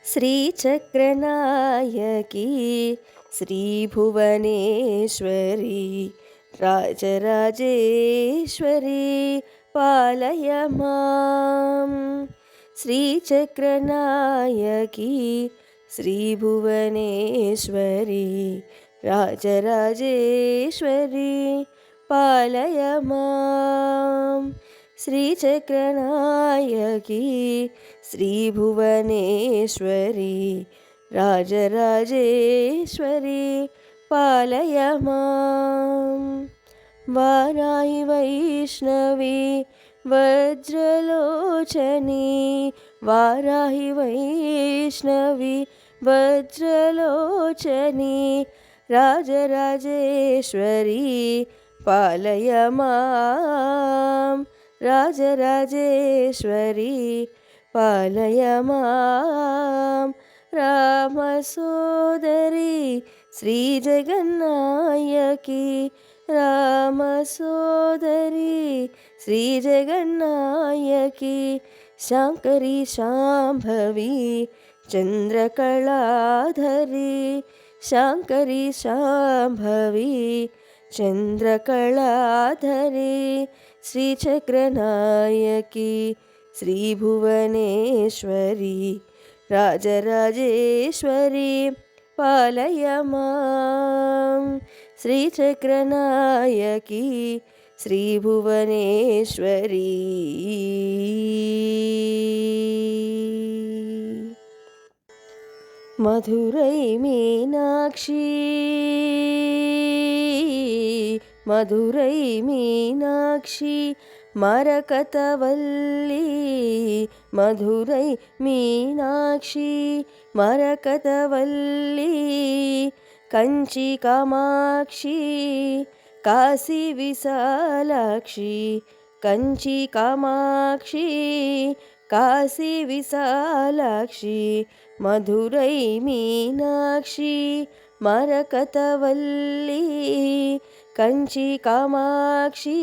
श्रीचक्रनायकी श्रीभुवनेश्वरी राजराजेश्वरी पालय मां। श्रीचक्रनायकी श्रीभुवनेश्वरी राजराजेश्वरी पालय मां। श्रीचक्रनायकी श्रीभुवनेश्वरी राजराजेश्वरी पालय मां। वाराहि वैष्णवी वज्रलोचनी वाराहि वैष्णवी वज्रलोचनी राजराजेश्वरी पालय मां। राजराजेश्वरी पालय मां। रामसोदरी श्रीजगन्नायकी रामसोदरी श्रीजगन्नायकी शाङ्करी शाम्भवी चन्द्रकलाधरी शाङ्करी शाम्भवी चन्द्रकलाधरी श्रीचक्रनायकी श्रीभुवनेश्वरी राजराजेश्वरी पालय मां। श्रीचक्रनायकी श्रीभुवनेश्वरी। मधुरै मीनाक्षी मधुरै मीनाक्षी मरकतवल्ली मधुरै मीनाक्षी मरकतवल्ली कंची कामाक्षी काशी विशालाक्षी कंची कामाक्षी काशी विशालाक्षी मधुरै मीनाक्षी मरकतवल्ली कंची कामाक्षी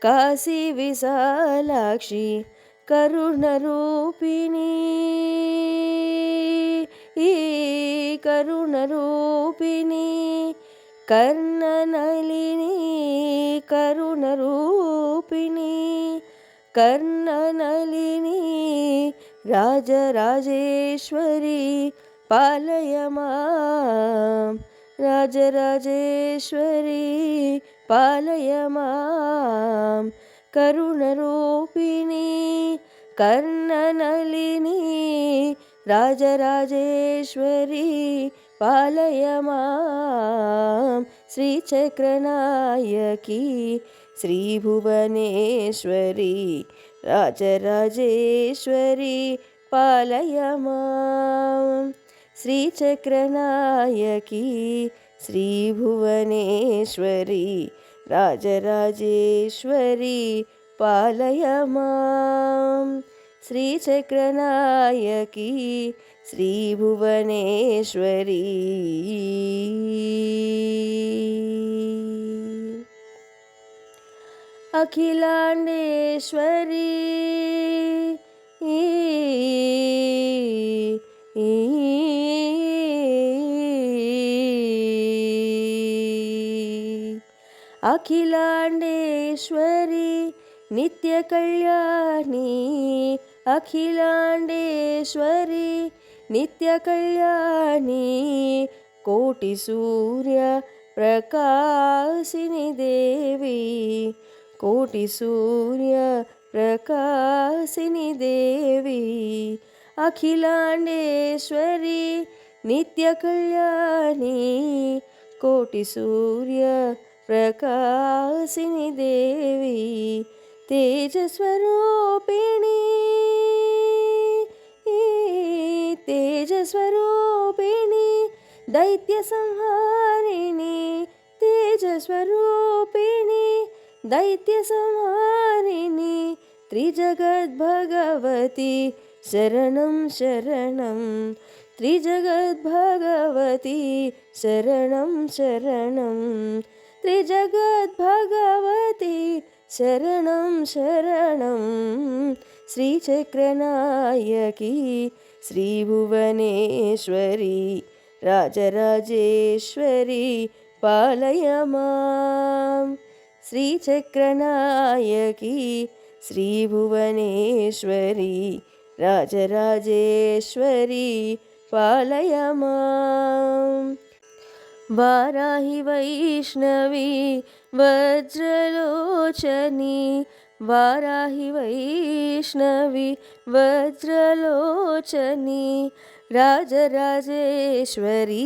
काशी विशालाक्षी करुणरूपिणी करुणरूपिणी कर्णनलिनी करुणरूपिणी कर्णनलिनी राजराजेश्वरी पालय मां। राजराजेश्वरी पालय मां। करुणरूपिणी कर्णनलिनी राजराजेश्वरी पालय मां। श्रीचक्रनायकी श्रीभुवनेश्वरी राजराजेश्वरी पालय मां। श्रीचक्रनायकी श्रीभुवनेश्वरी राजराजेश्वरी पालय मां। श्रीचक्रनायकी श्रीभुवनेश्वरी। अखिलांडेश्वरी अखिलांडेश्वरी नित्यकल्याणी अखिलांडेश्वरी नित्यकल्याणी कोटिसूर्य प्रकाशिनी देवी कोटिसूर्य प्रकाशिनी देवी अखिलांडेश्वरी नित्यकल्याणी कोटिसूर्य प्रकाशिनी देवी तेजस्वरूपिणी तेजस्वरूपिणी दैत्यसंहारिणी तेजस्वरूपिणी दैत्यसंहारिणी त्रिजगद्भगवती शरणं शरणं त्रिजगद्भगवती शरणं शरणं त्रिजगद्भगवती शरणं शरणं श्रीचक्रनायकी श्रीभुवनेश्वरी राजराजेश्वरी पालय मां श्रीचक्रनायकी श्रीभुवनेश्वरी राजराजेश्वरी पालय मां वाराहि वैष्णवी वज्रलोचनी वाराहि वैष्णवी वज्रलोचनी राजराजेश्वरी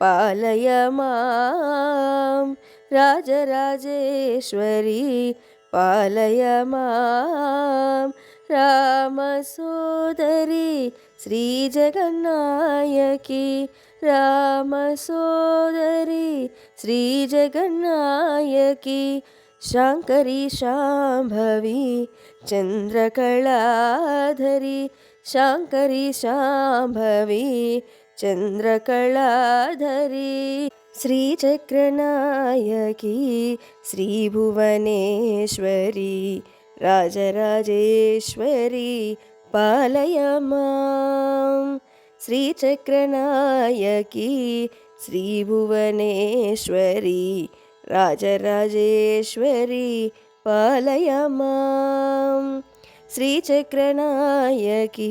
पालय मां राजराजेश्वरी पालय मां रामसोदरी श्रीजगन्नायकी रामसोदरी श्रीजगन्नायकी शाङ्करी शाम्भवी चन्द्रकलाधरी शाङ्करी शाम्भवी चन्द्रकलाधरी श्रीचक्रनायकी श्रीभुवनेश्वरी राजराजेश्वरी पालय मां श्रीचक्रनायकी श्रीभुवनेश्वरी राजराजेश्वरी पालय मां श्रीचक्रनायकी